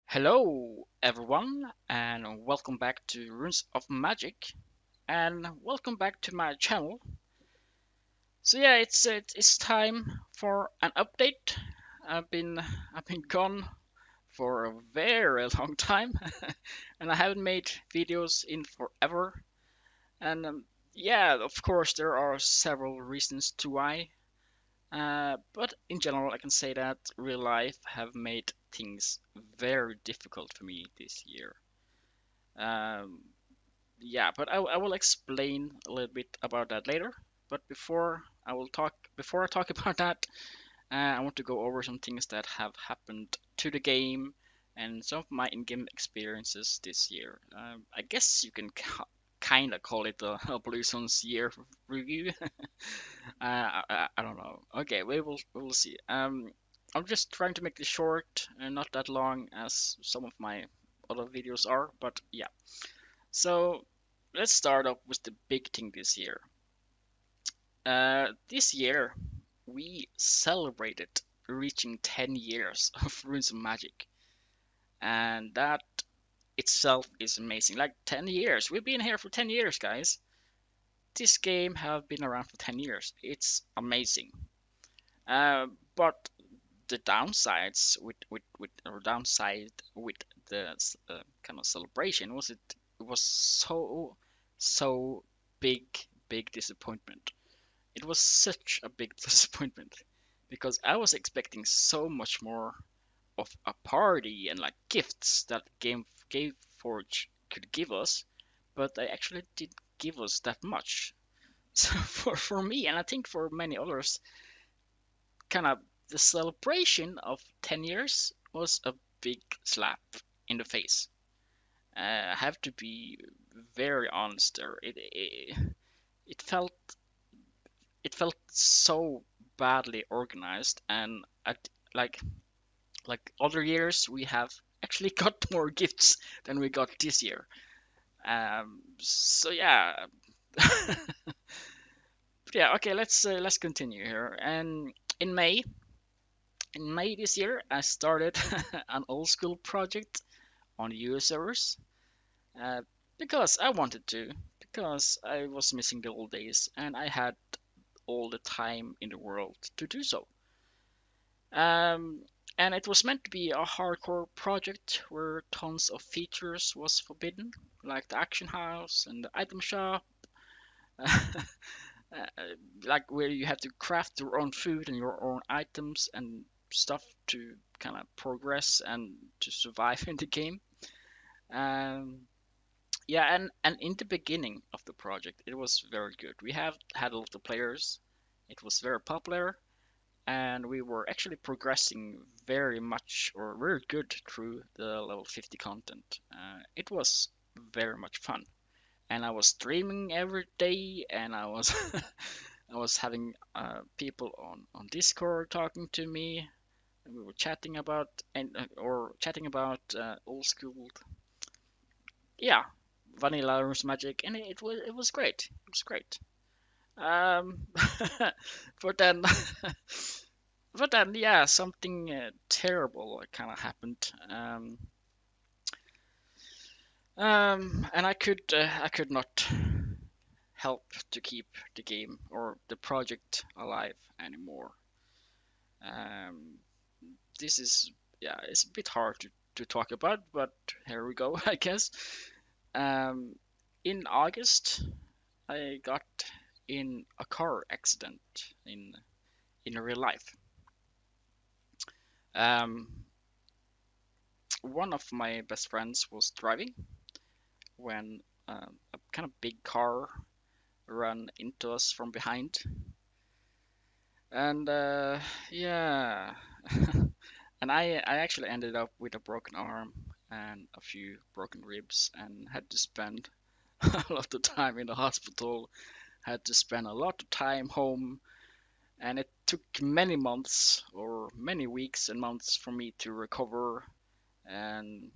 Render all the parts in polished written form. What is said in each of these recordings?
Hello, everyone, and welcome back to Runes of Magic, and welcome back to my channel. So yeah, it's time for an update. I've been gone for a very long time, and I haven't made videos in forever. And yeah, of course there are several reasons to why. But in general, I can say that real life have made things very difficult for me this year. Um, yeah, but I will explain a little bit about that later. But before I talk about that, I want to go over some things that have happened to the game and some of my in-game experiences this year. I guess you can kind of call it a Blue Suns year review. I don't know. Okay, we will see. I'm just trying to make this short and not that long as some of my other videos are, but yeah. So let's start off with the big thing this year. This year we celebrated reaching 10 years of Runes of Magic, and that itself is amazing. Like 10 years, we've been here for 10 years, guys. This game have been around for 10 years. It's amazing. But the downsides with or downside with the kind of celebration was it was so big disappointment. It was such a big disappointment because I was expecting so much more of a party and like gifts that Game Forge could give us, but they actually didn't give us that much. So for me, and I think for many others, kind of the celebration of 10 years was a big slap in the face. I have to be very honest there. It felt it felt so badly organized, and like like other years we have actually got more gifts than we got this year. So yeah, yeah. Okay, let's continue here. And in May, in May this year, I started an old school project on US servers uh, because I wanted to, because I was missing the old days and I had all the time in the world to do so. Um, and it was meant to be a hardcore project where tons of features was forbidden, like the action house and the item shop, like where you have to craft your own food and your own items and stuff to kind of progress and to survive in the game. Um, yeah, and in the beginning of the project, it was very good. We have had a lot of players. It was very popular, and we were actually progressing very much or very good through the level 50 content. It was very much fun, and I was streaming every day, and I was I was having people on Discord talking to me, and we were chatting about or chatting about old school, yeah, vanilla Runes Magic, and it was great. It was great. Um, but then but then, yeah, something terrible kind of happened. And I could not help to keep the game or the project alive anymore. Um, this is yeah, it's a bit hard to talk about, but here we go, I guess. Um, in August, I got in a car accident in real life. Um, one of my best friends was driving when a kind of big car ran into us from behind. And yeah, and I actually ended up with a broken arm and a few broken ribs and had to spend a lot of time in the hospital, had to spend a lot of time home, and it took many months or many weeks and months for me to recover and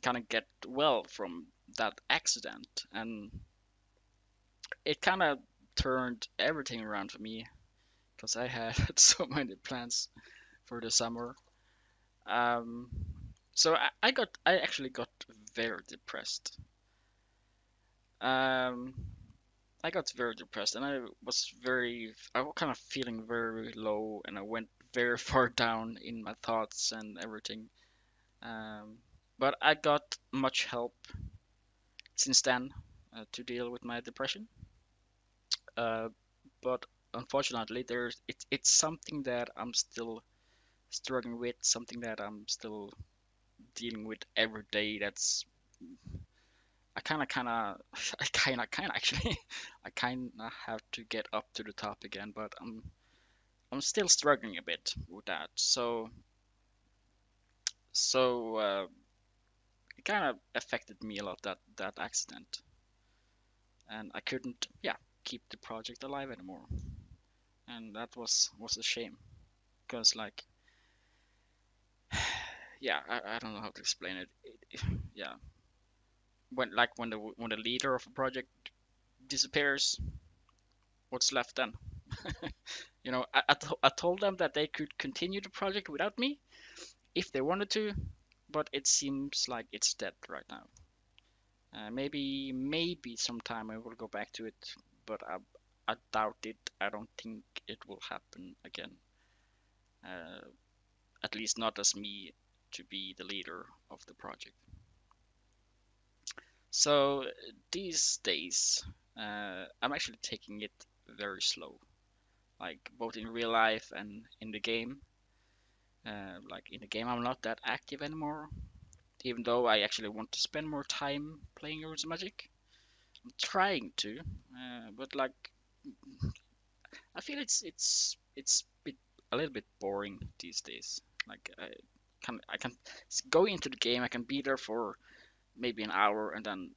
kind of get well from that accident. And it kind of turned everything around for me because I had so many plans for the summer. Um, So I actually got very depressed. Um, I got very depressed, and I was kind of feeling very low, and I went very far down in my thoughts and everything. Um, but I got much help since then to deal with my depression. Uh, but unfortunately, it's something that I'm still struggling with, something that I'm still dealing with every day. That's kind of actually, I kind of have to get up to the top again, but I'm still struggling a bit with that. So it kind of affected me a lot, that accident, and I couldn't, yeah, keep the project alive anymore, and that was a shame because like, yeah, I don't know how to explain it. Yeah, when the leader of a project disappears, what's left then? I told them that they could continue the project without me if they wanted to, but it seems like it's dead right now. Maybe sometime I will go back to it, but I doubt it. I don't think it will happen again. Uh, at least not as me to be the leader of the project. So these days, I'm actually taking it very slow, like both in real life and in the game. Like in the game, I'm not that active anymore, even though I actually want to spend more time playing Rules of Magic. I'm trying to, but like I feel it's a little bit boring these days. Like I can go into the game, I can be there for maybe an hour, and then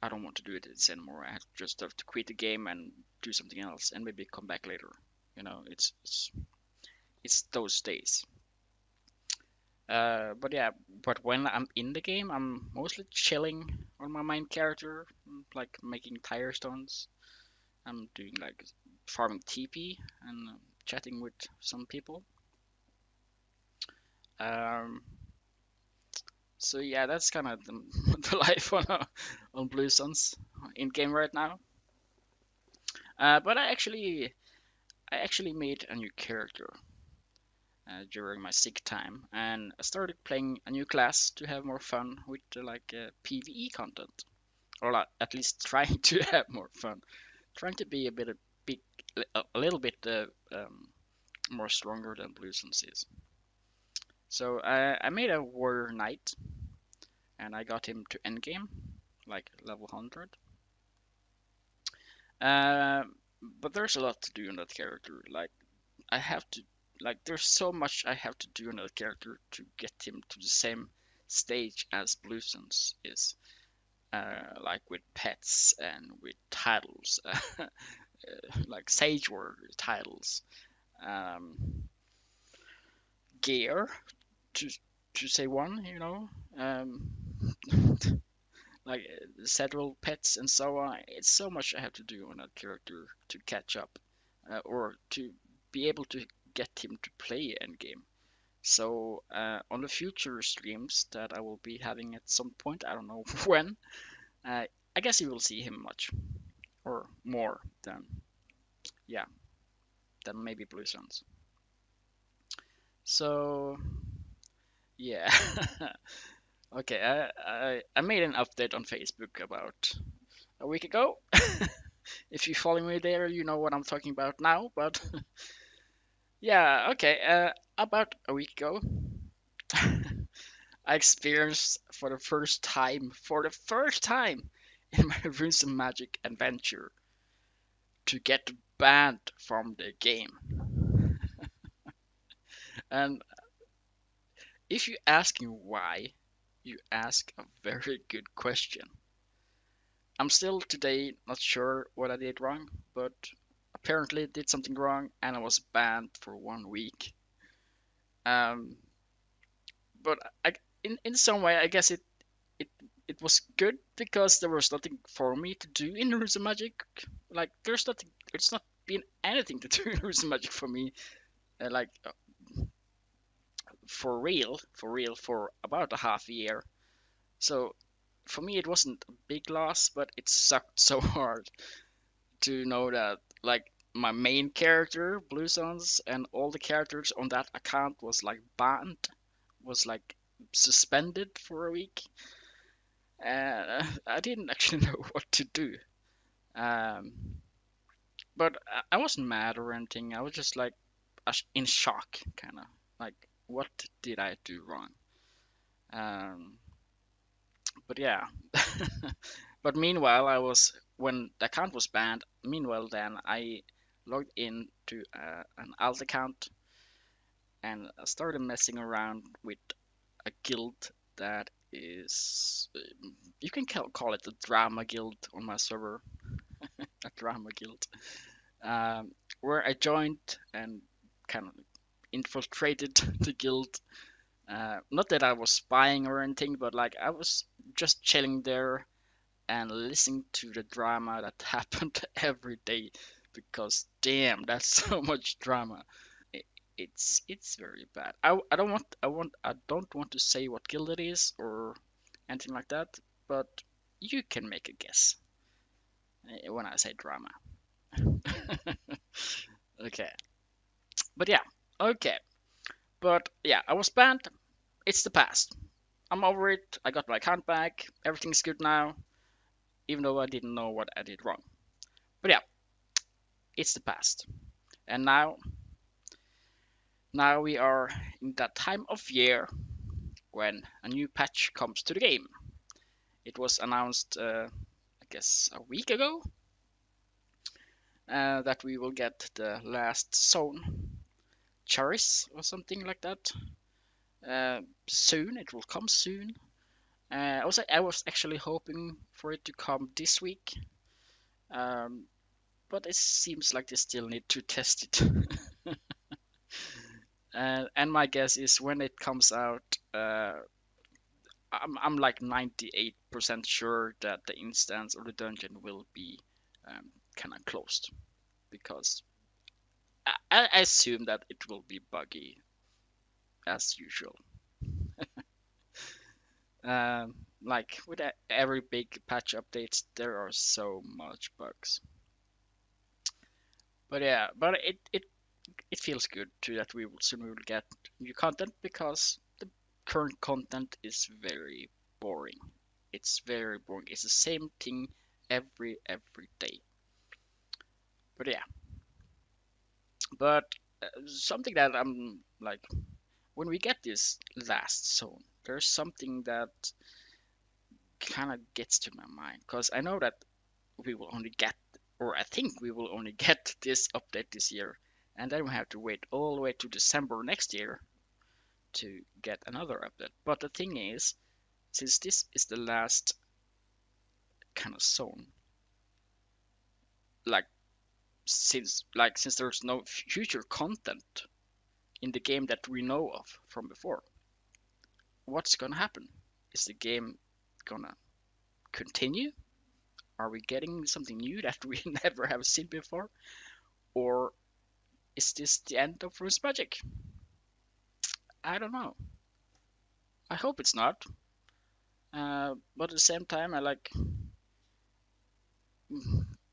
I don't want to do it this anymore. I just have to quit the game and do something else, and maybe come back later. It's those days. But yeah, but when I'm in the game, I'm mostly chilling on my main character, like making tire stones. I'm doing like farming TP and chatting with some people. Um, so yeah, that's kind of the life on Blue Suns in game right now. But I actually made a new character during my sick time, and I started playing a new class to have more fun with PVE content, or at least trying to have more fun, trying to be bit, a little bit more stronger than Blue Suns is. So I made a warrior knight, and I got him to endgame, like level 100. Uh, but there's a lot to do on that character. Like I have to, like there's so much I have to do on that character to get him to the same stage as Blue Suns is. Like with pets and with titles, like Sage Warrior titles, um, gear to to say one, like several pets and so on. It's so much I have to do on that character to catch up, or to be able to get him to play endgame. So on the future streams that I will be having at some point, I don't know when, uh, I guess you will see him much or more than, yeah, than maybe Blue Suns. So yeah, okay. I made an update on Facebook about a week ago. If you follow me there, you know what I'm talking about now. But yeah, okay. About a week ago, I experienced for the first time in my Runes of Magic adventure, to get banned from the game. And if you ask me why, you ask a very good question. I'm still today not sure what I did wrong, but apparently did something wrong and I was banned for 1 week. Um, but in some way, I guess it it was good because there was nothing for me to do in Runes of Magic. Like there's not been anything to do in Runes of Magic for me. Like for real, for about a half year. So for me, it wasn't a big loss, but it sucked so hard to know that like my main character, Blue Suns, and all the characters on that account was like banned, was like suspended for a week, and I didn't actually know what to do. Um, but I wasn't mad or anything. I was just like in shock, kind of like, what did I do wrong? Um, but yeah. But meanwhile, when the account was banned. Meanwhile, then I logged into an alt account and started messing around with a guild that is, you can call it the drama guild on my server, a drama guild, where I joined and kind of infiltrated the guild. Not that I was spying or anything, but like I was just chilling there and listening to the drama that happened every day, because damn, that's so much drama. It, it's very bad. I don't want to say what guild it is or anything like that, but you can make a guess when I say drama. Okay, but yeah, okay, but yeah, I was banned. It's the past. I'm over it. I got my account back. Everything's good now, even though I didn't know what I did wrong. But yeah, it's the past. And now we are in that time of year when a new patch comes to the game. It was announced, I guess, a week ago, that we will get the last zone, Charis or something like that. Soon, it will come soon. I was actually hoping for it to come this week, um, but it seems like they still need to test it. And my guess is when it comes out, I'm like 98% sure that the instance or the dungeon will be kind of closed, because I assume that it will be buggy as usual. Like with every big patch updates, there are so much bugs. But yeah, but it feels good too that we will soon we will get new content, because the current content is very boring. It's very boring. It's the same thing every day. But yeah, but something that I'm like, when we get this last zone, there's something that kind of gets to my mind, because I know that we will only get, or I think we will only get this update this year, and then we have to wait all the way to December next year to get another update. But the thing is, since this is the last kind of zone, like since there's no future content in the game that we know of from before, what's gonna happen? Is the game gonna continue? Are we getting something new that we never have seen before? Or is this the end of Rune's Magic? I don't know. I hope it's not. But at the same time, I like,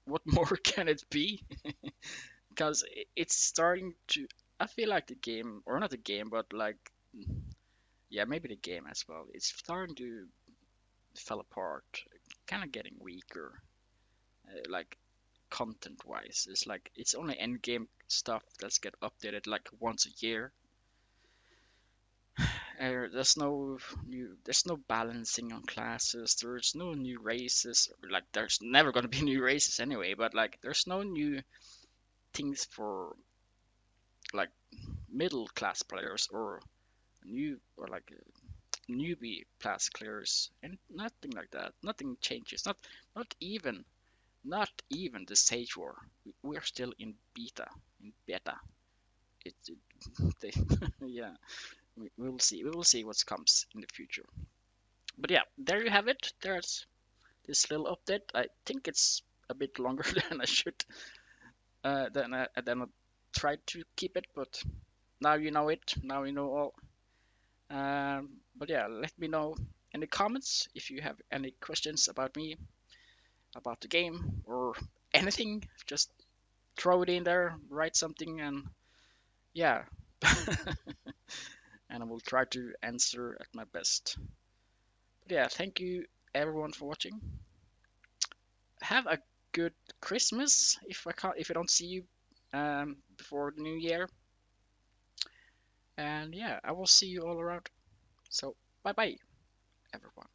what more can it be? Because it's starting to. I feel like the game, or not the game, but like, yeah, maybe the game as well. It's starting to fall apart, kind of getting weaker. Like content wise, it's like it's only end game stuff that's get updated like once a year. There's no balancing on classes. There's no new races. Like there's never gonna be new races anyway. But like there's no new things for like middle class players, or new, or like newbie class players, and nothing like that. Nothing changes. Not even the Sage War. We're still in beta. In beta. It they, yeah. We'll see. We will see what comes in the future. But yeah, there you have it. There's this little update. I think it's a bit longer than I should. Than I tried to keep it, but now you know it. Now you know all. But yeah, let me know in the comments if you have any questions about me, about the game, or anything. Just throw it in there, write something, and yeah, and I will try to answer at my best. But yeah, thank you everyone for watching. Have a good Christmas if I don't see you before the new year. And yeah, I will see you all around. So bye bye everyone.